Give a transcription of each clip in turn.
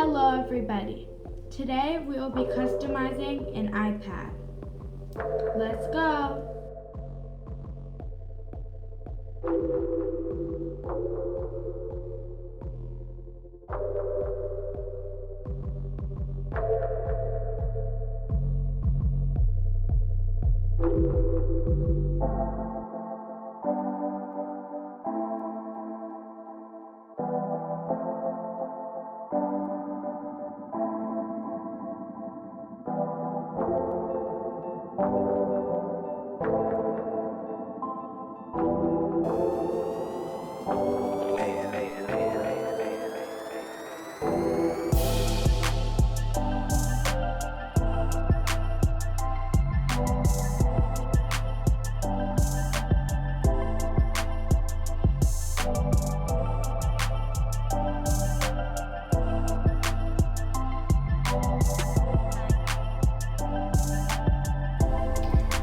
Hello everybody. Today we will be customizing an iPad. Let's go!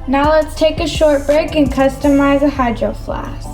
Now let's take a short break and customize a hydro flask.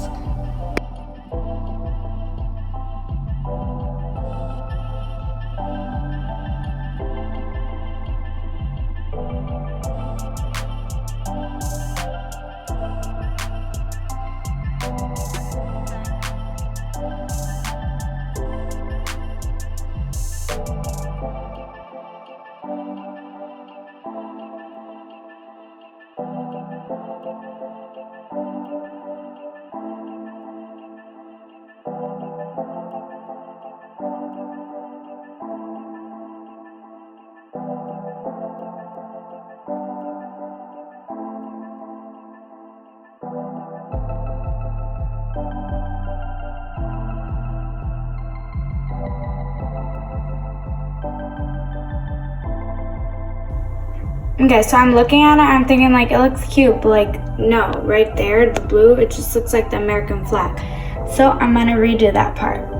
Okay, so I'm looking at it, I'm thinking like it looks cute, but like no, right there, the blue, it just looks like the American flag. So I'm gonna redo that part.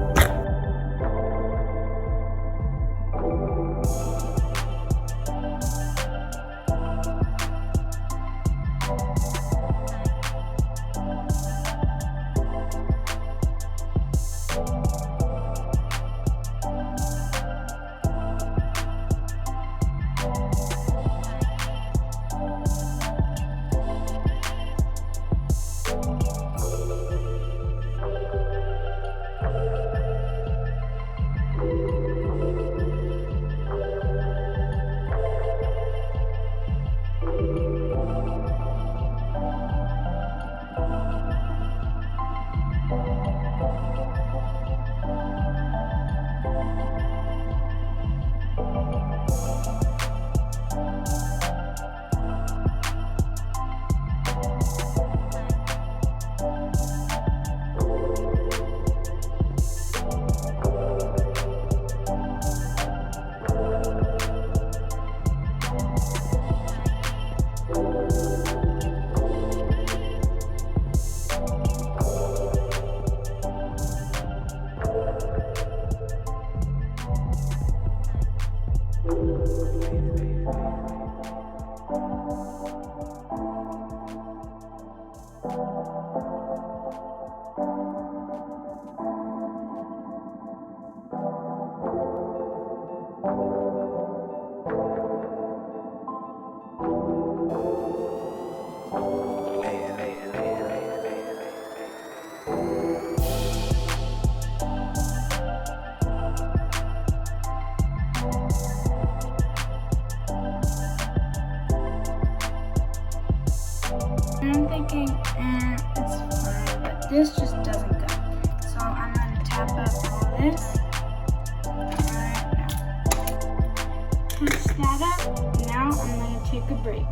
And I'm thinking, it's fine, but this just doesn't go. So I'm gonna tap up all this. Alright, now. Touch that up. Now I'm gonna take a break.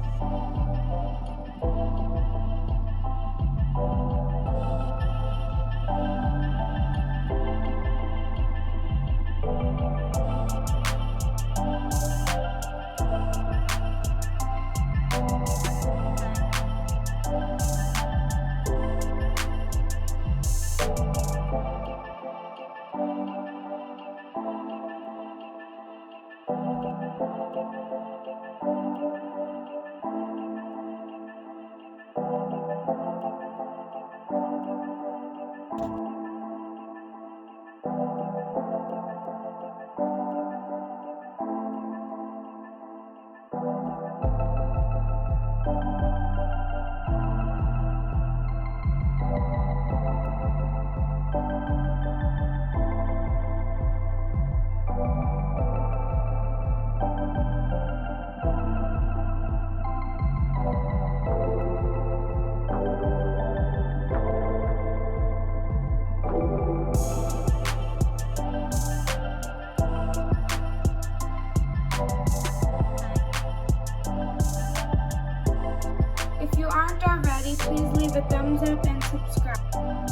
please leave a thumbs up and subscribe.